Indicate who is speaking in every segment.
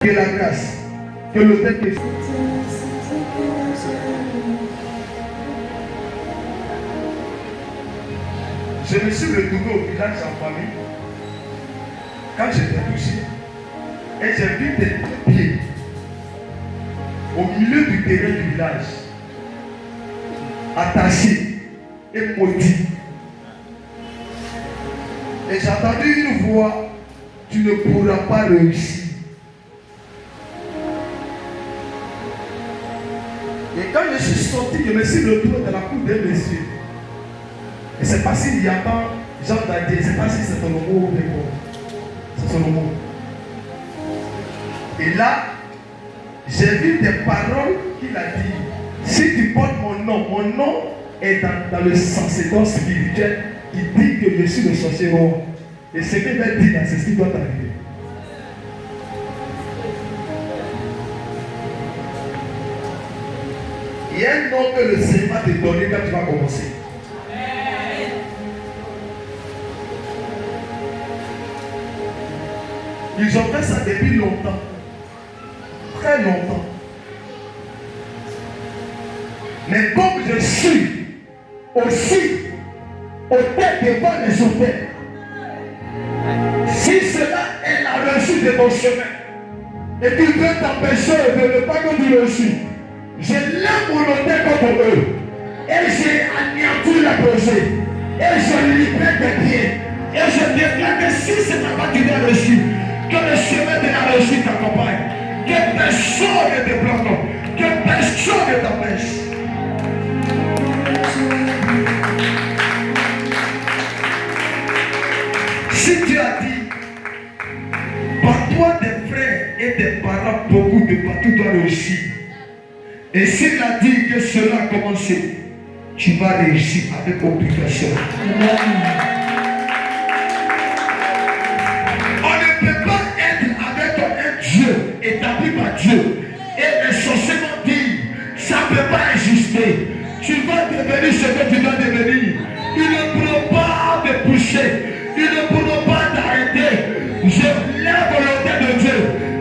Speaker 1: Que la grâce, que le texte. Je me suis retrouvé au village en famille quand j'étais touché et j'ai vu des pieds au milieu du terrain du village, attachés et maudits. Et j'ai entendu une voix, tu ne pourras pas réussir. Et quand je suis sorti, je me suis retrouvé dans la cour d'un monsieur. Et c'est pas s'il y a pas Jean Dadier, c'est pas si c'est ton mot ou c'est son mot. Et là, j'ai vu des paroles qu'il a dit. Si tu portes mon nom est dans le sacerdoce spirituel qui dit que je suis le sorcier roi. Et ce qu'il a dit là, c'est ce qui doit arriver. Il y a un nom que le Seigneur va te donner quand tu vas commencer. Ils ont fait ça depuis longtemps. Très longtemps. Mais comme je suis aussi au tête devant les autels, si cela est la réussite de ton chemin, et tu veux t'empêcher de ne pas que tu réussis, je lève mon autel contre eux, et j'ai anéanti la projet, et je libère tes pieds, et je déclare que si c'est ta part tu dois réussir, que le chemin de la réussite t'accompagne, que personne ne te bloque, que personne ne t'empêche. Si tu as dit, par toi des frères et des parents, beaucoup de partout doivent réussir. Et s'il a dit que cela a commencé, tu vas réussir avec obligation. On ne peut pas être avec un Dieu établi par Dieu et les sorciers vont dire, ça ne peut pas exister. Tu vas devenir ce que tu dois devenir. Ils ne pourront pas te pousser. Ils ne pourront pas t'arrêter. Je lève l'autel de Dieu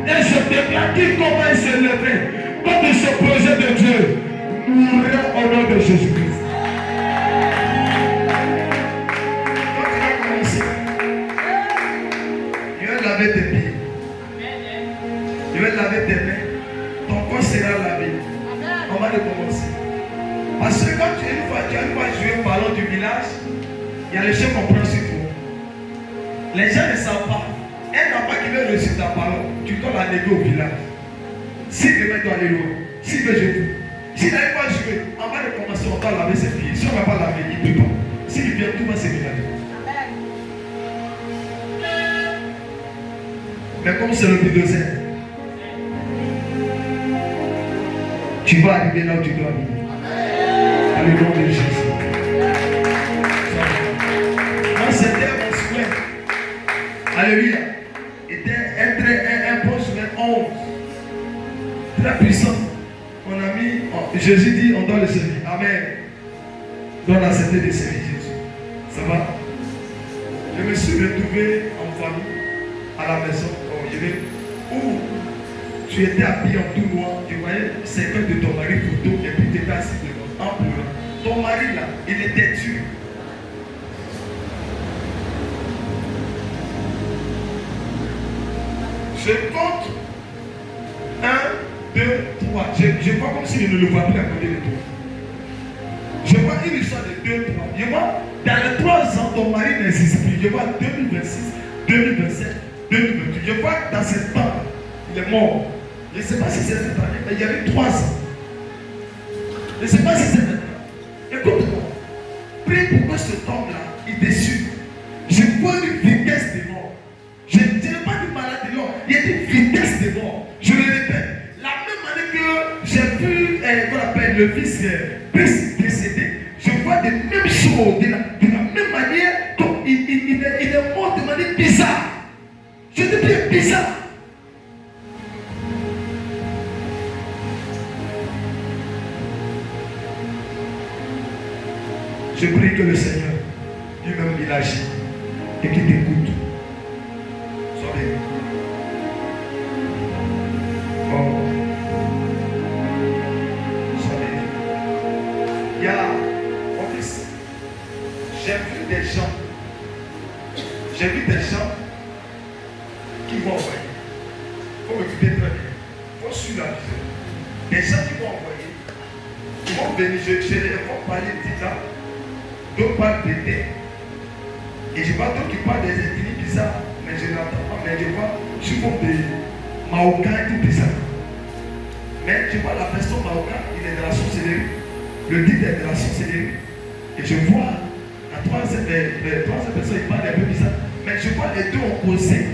Speaker 1: et je déclare qui commence à se lever contre ce projet de Dieu. Mourra au nom de Jésus-Christ. Quand tu vas commencer, je vais laver tes pieds. Je vais laver tes mains. Ton corps sera lavé. On va recommencer. Parce que quand tu as une fois joué au ballon du village, il y a les chefs qui comprennent sur toi. Les gens ne savent pas. Un enfant qui veut réussir ta ballon, tu dois la lever au village. S'il demain doit aller loin, s'il veut jouer, s'il n'arrive pas à jouer, on va recommencer, on va laver ses pieds. Si on ne va pas laver, il ne peut pas. S'il vient, tout va se mélanger. Mais comme c'est le bulldozer, tu vas arriver là où tu dois arriver. Dans le nom de Jésus. Moi, c'était mon souhait. Alléluia. C'était un bon souhait 11. Très puissant. Mon ami, Jésus dit, on doit le servir. Amen. On doit l'accepter de servir Jésus. Ça va? Je me suis retrouvé en famille, à la maison, où tu étais habillé en tout noir, tu voyais quelqu'un de ton mari photo, et puis tu étais assis devant, en pleurant. Ton mari là, il était tué. Je compte 1, 2, 3. Je vois comme si je ne le vois plus à côté de toi. Je vois une histoire de 2, 3. Je vois, dans les 3 ans, ton mari n'existe plus. Je vois 2026, 2027, 2028. Je vois dans ce temps, il est mort. Je ne sais pas si c'est cette année, mais il y avait 3 ans. Je ne sais pas si c'est maintenant. Écoute-moi. Prie pour que cet homme-là, il déçue. Je vois une vitesse de mort. Je n'ai pas de maladie, non. Il y a une vitesse de mort. Je le répète. La même année que j'ai vu, qu'on appelle le fils décédé, je vois des mêmes choses. De la même manière, donc il est mort de manière bizarre. Je te dis bizarre. Je prie que le Seigneur, lui-même, il agit et qu'il t'écoute. Sois béni. Oh. Il y a, mon fils, j'ai vu des gens qui vont envoyer. Il faut m'écouter très bien. Il faut suivre la vision. Des gens qui vont envoyer, ils vont venir, je les vont parler de ça, d'autres parlent de terre. Et je vois d'autres qui parlent des ethnies bizarres, mais je n'entends pas, mais je vois souvent des Marocains et tout bizarre. Mais je vois la personne marocaine, il est de la sorcellerie. Le titre est de la sorcellerie. Et je vois la troisième personne, il parle un peu bizarre. Mais je vois les deux opposés.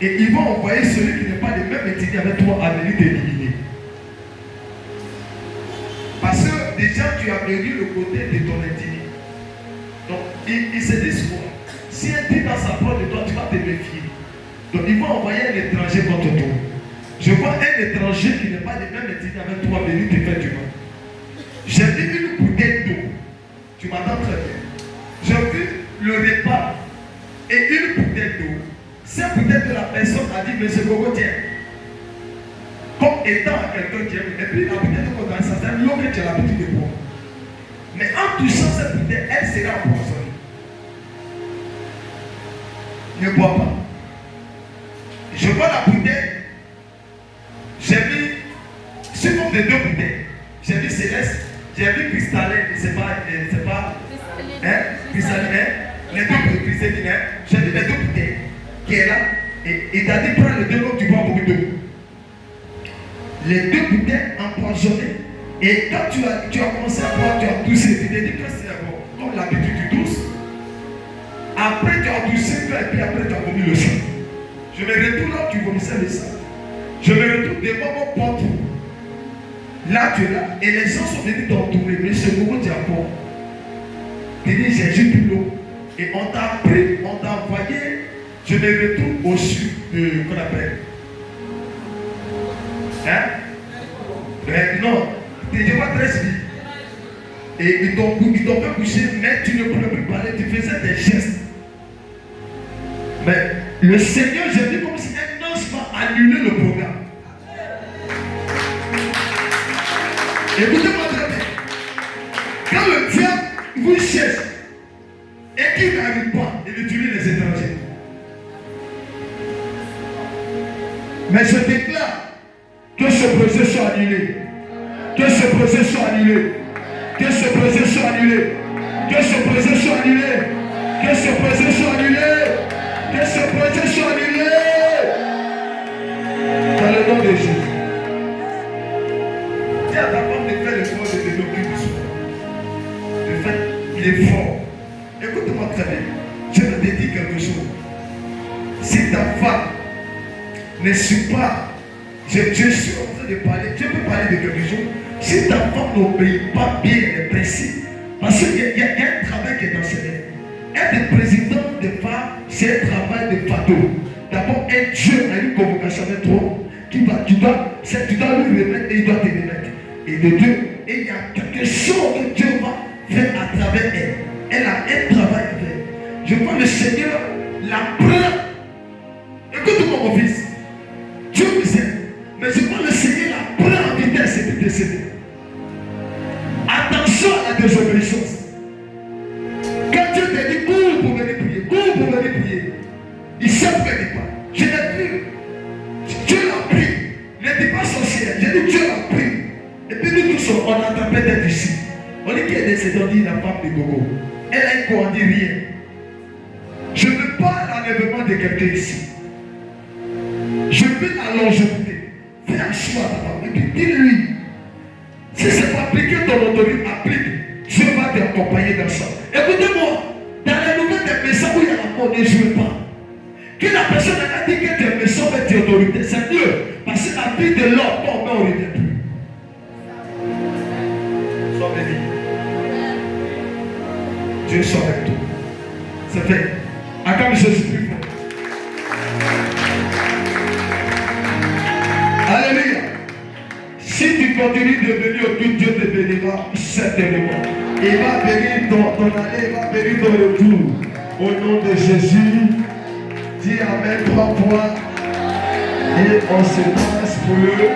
Speaker 1: Et ils vont envoyer celui qui n'est pas de même ethnie avec toi à venir t'éliminer. Parce que déjà tu as venu le côté de ton ethnie. Donc ils se disent quoi? Si un dit dans sa porte de toi, tu vas te méfier. Donc ils vont envoyer un étranger contre toi. Je vois un étranger qui n'est pas de même ethnie avec toi venir te faire du mal. J'ai vu une bouteille d'eau. Tu m'entends très bien. J'ai vu le repas et une bouteille d'eau. Cette bouteille de la personne a dit, monsieur Gogo, tiens. Comme étant quelqu'un qui aime. Et puis la bouteille d'eau, ça c'est l'eau que tu as l'habitude de boire. Mais en touchant cette bouteille, elle sera empoisonnée. Ne bois pas. Je vois la bouteille. J'ai vu, sur nombre de deux bouteilles. J'ai vu céleste, j'ai vu cristallin, c'est pas cristallin, les deux cristallines, j'ai vu les deux bouteilles qui est là, et il t'a dit prends les deux l'eau, tu bois beaucoup d'eau. Les deux bouteilles empoisonnées, et quand tu as commencé à boire, tu as toussé, tu t'es dit que c'est bon, comme l'habitude tu tousses. Après tu as toussé, et puis après tu as vomi le sang. Je me retourne là, tu vomissais le sang. Je me retourne devant mon porte. Là, tu es là. Et les gens sont venus t'entourer. Mais ce moment, tu as peur. Tu dis, j'ai juste de l'eau. Et on t'a pris, on t'a envoyé. Je me retourne au sud de, qu'on appelle. Hein? Non. Tu n'es pas très vite. Et ils t'ont fait coucher, mais tu ne pouvais plus parler. Tu faisais des gestes. Mais le Seigneur, j'ai dit comme si un ange va annuler le programme. Écoutez-moi très bien. Quand le diable vous cherche et qu'il n'arrive pas, il utilise les étrangers. Mais je déclare que ce projet soit annulé. Que ce projet soit annulé. Que ce projet soit annulé. Que ce projet soit annulé. Que ce projet soit annulé. Que ce projet soit annulé. Dans le nom de Jésus. Dis à ta femme de faire le sport de l'occupe du sport. De faire l'effort. Écoute-moi très bien. Je vais te dire quelque chose. Si ta femme ne suit pas, je suis en train de parler, je peux parler de quelque chose. Si ta femme n'obéit pas bien les principes, parce qu'il y a un travail qui est dans ce livre. Être président de femmes, c'est un travail de fardeau. D'abord, un Dieu a une convocation avec toi. Tu dois lui remettre et il doit te remettre. Et de Dieu, et il y a quelque chose que Dieu va faire à travers elle. Elle a un travail à faire. Je vois le Seigneur la prend. Écoute-moi mon fils. Dieu me sait. Mais je vois le Seigneur la prend en vitesse et puis décéder. Attention à la désobéissance. Quand Dieu te dit cours pour venir prier, il sait où elle n'est pas. Je l'ai vu. Dieu l'a pris. Ne dis pas sorcière. J'ai dit Dieu l'a pris. Et puis nous tous, on entend peut-être ici. On dit qu'il est décédé, on dit la femme de Gogo. Elle a un quoi, on dit rien. Je ne veux pas l'enlèvement de quelqu'un ici. Je veux la longévité. Fais un choix d'abord. Et puis dis-lui. Si ce n'est pas appliqué ton autorité, applique. Dieu va t'accompagner dans ça. Écoutez-moi. Dans les nouvelles des messages où il y a la mort, ne jouez pas. Que la personne a dit que tu es méchant avec tes autorités, c'est mieux. Parce que la vie de l'homme, ton nom ne revient plus. Sois béni. Dieu soit avec toi. C'est fait. Acclame Jésus-Christ. Alléluia. Si tu continues de venir au culte, Dieu te bénira certainement. Il va bénir ton aller, il va bénir ton retour. Au nom de Jésus, dis Amen 3 fois. Et on se passe pour eux.